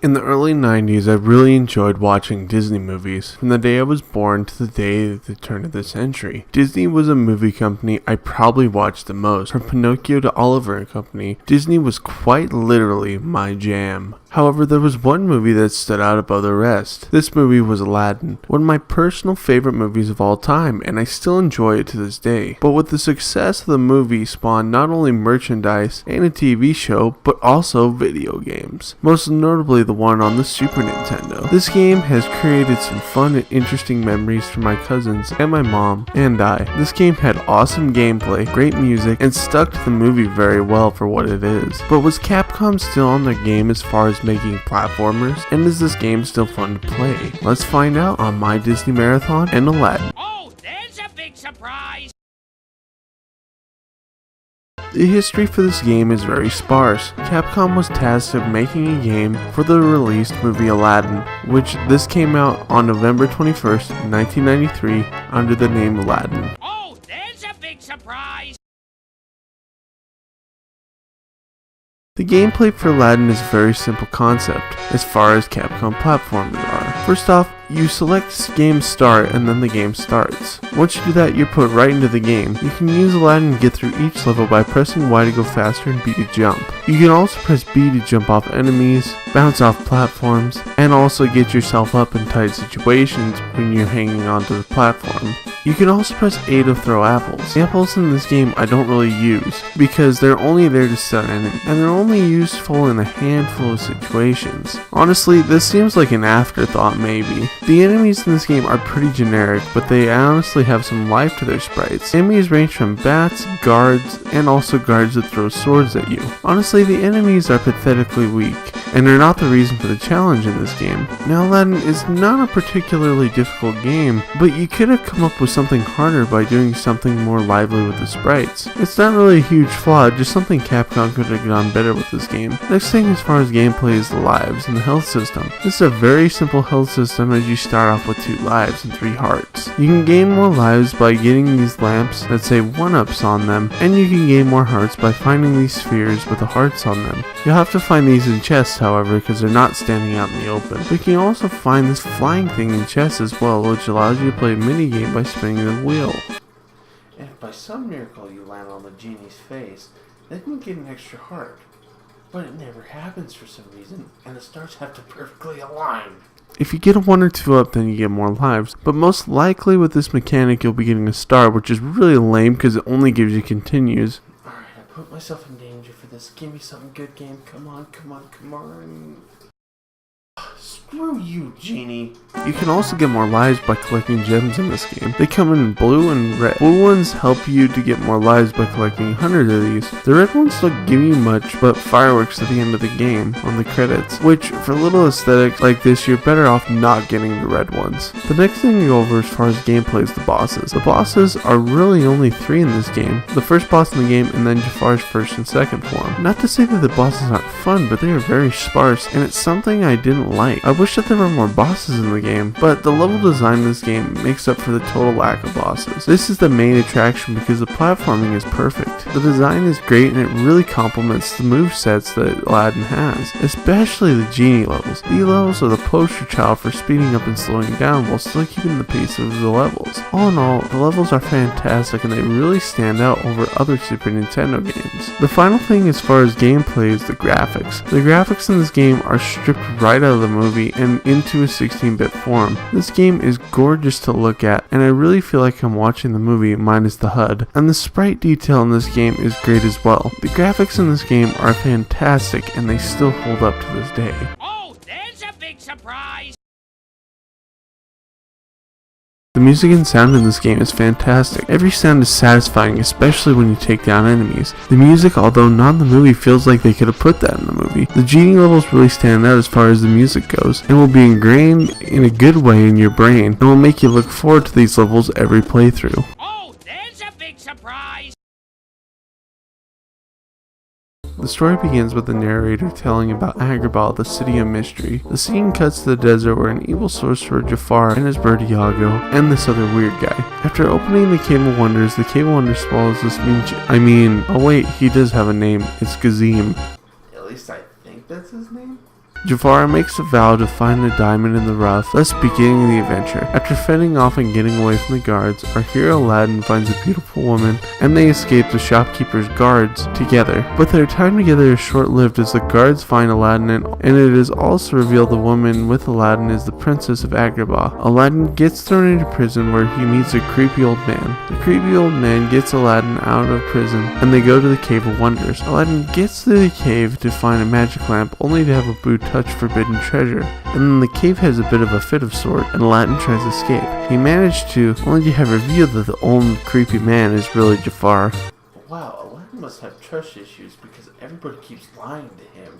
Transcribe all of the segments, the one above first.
In the early 90s, I really enjoyed watching Disney movies, from the day I was born to the day at the turn of the century. Disney was a movie company I probably watched the most. From Pinocchio to Oliver and Company, Disney was quite literally my jam. However, there was one movie that stood out above the rest. This movie was Aladdin, one of my personal favorite movies of all time, and I still enjoy it to this day. But with the success of the movie spawned not only merchandise and a TV show, but also video games. Most notably the one on the Super Nintendo. This game has created some fun and interesting memories for my cousins and my mom and I. This game had awesome gameplay, great music, and stuck to the movie very well for what it is. But was Capcom still on their game as far as making platformers? And is this game still fun to play? Let's find out on my Disney Marathon and Aladdin. Oh, there's a big surprise! The history for this game is very sparse. Capcom was tasked of making a game for the released movie Aladdin, which this came out on November 21st, 1993 under the name Aladdin. Oh, there's a big surprise! The gameplay for Aladdin is a very simple concept as far as Capcom platformers are. First off, you select game start and then the game starts. Once you do that, you're put right into the game. You can use Aladdin to get through each level by pressing Y to go faster and B to jump. You can also press B to jump off enemies, bounce off platforms, and also get yourself up in tight situations when you're hanging onto the platform. You can also press A to throw apples. The apples in this game I don't really use because they're only there to stun enemies, and they're only useful in a handful of situations. Honestly, this seems like an afterthought maybe. The enemies in this game are pretty generic, but they honestly have some life to their sprites. Enemies range from bats, guards, and also guards that throw swords at you. Honestly, the enemies are pathetically weak, and are not the reason for the challenge in this game. Now, Aladdin is not a particularly difficult game, but you could have come up with something harder by doing something more lively with the sprites. It's not really a huge flaw, just something Capcom could have done better with this game. Next thing as far as gameplay is the lives and the health system. This is a very simple health system as you start off with 2 lives and 3 hearts. You can gain more lives by getting these lamps that say 1-ups on them, and you can gain more hearts by finding these spheres with the hearts on them. You'll have to find these in chests, however, because they're not standing out in the open. But you can also find this flying thing in chests as well, which allows you to play a minigame by spinning the wheel. And if by some miracle you land on the genie's face, then you get an extra heart. But it never happens for some reason, and the stars have to perfectly align. If you get a 1 or 2 up, then you get more lives, but most likely with this mechanic you'll be getting a star, which is really lame because it only gives you continues. Alright, I put myself in danger for this. Give me something good, game. Come on, come on, come on. Screw you, Genie. You can also get more lives by collecting gems in this game. They come in blue and red. Blue ones help you to get more lives by collecting 100 of these. The red ones don't give you much but fireworks at the end of the game on the credits, which for little aesthetics like this you're better off not getting the red ones. The next thing to go over as far as gameplay is the bosses. The bosses are really only 3 in this game. The first boss in the game and then Jafar's first and second form. Not to say that the bosses aren't fun, but they are very sparse and it's something I didn't like. I wish that there were more bosses in the game, but the level design in this game makes up for the total lack of bosses. This is the main attraction because the platforming is perfect. The design is great and it really complements the movesets that Aladdin has, especially the genie levels. These levels are the poster child for speeding up and slowing down while still keeping the pace of the levels. All in all, the levels are fantastic and they really stand out over other Super Nintendo games. The final thing as far as gameplay is the graphics. The graphics in this game are stripped right out of the movie and into a 16-bit form. This game is gorgeous to look at, and I really feel like I'm watching the movie minus the HUD, and the sprite detail in this game is great as well. The graphics in this game are fantastic, and they still hold up to this day. Oh, there's a big surprise! The music and sound in this game is fantastic. Every sound is satisfying, especially when you take down enemies. The music, although not in the movie, feels like they could have put that in the movie. The genie levels really stand out as far as the music goes, and will be ingrained in a good way in your brain, and will make you look forward to these levels every playthrough. Oh, there's a big surprise! The story begins with the narrator telling about Agrabah, the city of mystery. The scene cuts to the desert where an evil sorcerer Jafar and his bird Iago and this other weird guy. After opening the Cave of Wonders, the Cave of Wonders swallows this oh wait, he does have a name. It's Gazim. At least I think that's his name. Jafar makes a vow to find the diamond in the rough, thus beginning the adventure. After fending off and getting away from the guards, our hero Aladdin finds a beautiful woman, and they escape the shopkeeper's guards together. But their time together is short-lived as the guards find Aladdin, and it is also revealed the woman with Aladdin is the Princess of Agrabah. Aladdin gets thrown into prison where he meets a creepy old man. The creepy old man gets Aladdin out of prison, and they go to the Cave of Wonders. Aladdin gets to the cave to find a magic lamp, only to have Abu touch forbidden treasure. And then the cave has a bit of a fit of sort, and Aladdin tries to escape. He managed to, only to have revealed that the old creepy man is really Jafar. Wow, Aladdin must have trust issues because everybody keeps lying to him.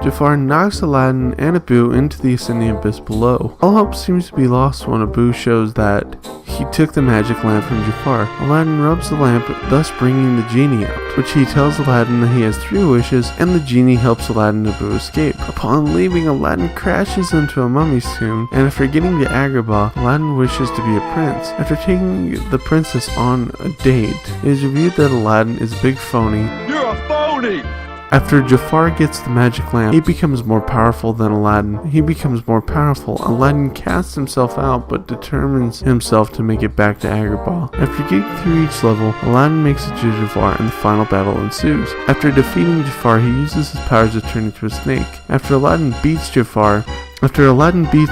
Jafar knocks Aladdin and Abu into the ascending abyss below. All hope seems to be lost when Abu shows that he took the magic lamp from Jafar. Aladdin rubs the lamp, thus bringing the genie out, which he tells Aladdin that he has 3 wishes, and the genie helps Aladdin and Abu escape. Upon leaving, Aladdin crashes into a mummy's tomb, and after getting to Agrabah, Aladdin wishes to be a prince. After taking the princess on a date, it is revealed that Aladdin is a big phony. You're a phony! After Jafar gets the magic lamp, he becomes more powerful than Aladdin. Aladdin casts himself out, but determines himself to make it back to Agrabah. After getting through each level, Aladdin makes it to Jafar, and the final battle ensues. After defeating Jafar, he uses his powers to turn into a snake. After Aladdin beats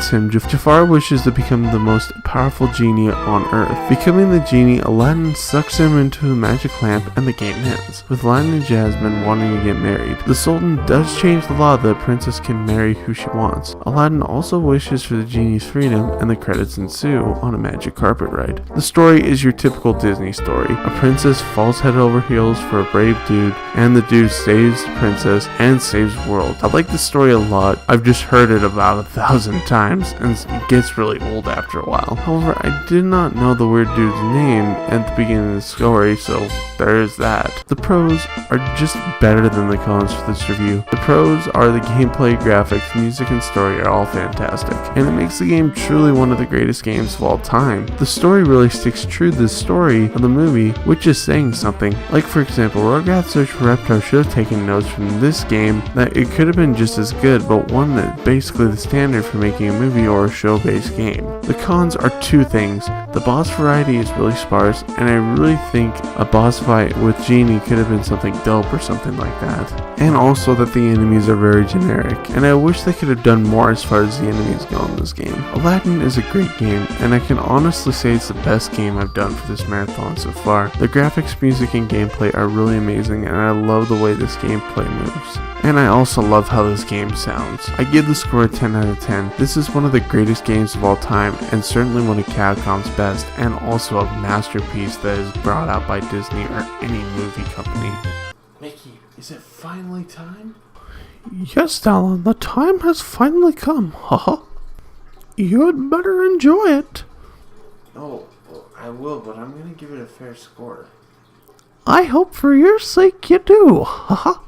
him, Jafar wishes to become the most powerful genie on Earth. Becoming the genie, Aladdin sucks him into the magic lamp, and the game ends, with Aladdin and Jasmine wanting to get married. The Sultan does change the law that a princess can marry who she wants. Aladdin also wishes for the genie's freedom, and the credits ensue on a magic carpet ride. The story is your typical Disney story. A princess falls head over heels for a brave dude, and the dude saves the princess and saves the world. I like this story a lot. I've just heard it about 1,000 times, and it gets really old after a while. However, I did not know the weird dude's name at the beginning of the story, so there's that. The pros are just better than the cons for this review. The pros are the gameplay, graphics, music, and story are all fantastic, and it makes the game truly one of the greatest games of all time. The story really sticks true to the story of the movie, which is saying something. Like, for example, Rugrats Search for Reptar should have taken notes from this game that it could have been just as good, but one that basically the standard for making a movie or a show-based game. The cons are 2 things. The boss variety is really sparse, and I really think a boss fight with Genie could have been something dope or something like that. And also that the enemies are very generic, and I wish they could have done more as far as the enemies go in this game. Aladdin is a great game, and I can honestly say it's the best game I've done for this marathon so far. The graphics, music, and gameplay are really amazing, and I love the way this gameplay moves. And I also love how this game sounds. I give the score a 10 out of 10. This is one of the greatest games of all time, and certainly one of Capcom's best, and also a masterpiece that is brought out by Disney or any movie company. Mickey, is it finally time? Yes, Alan, the time has finally come. Haha. You'd better enjoy it. Oh, well, I will, but I'm gonna give it a fair score. I hope for your sake you do. Haha.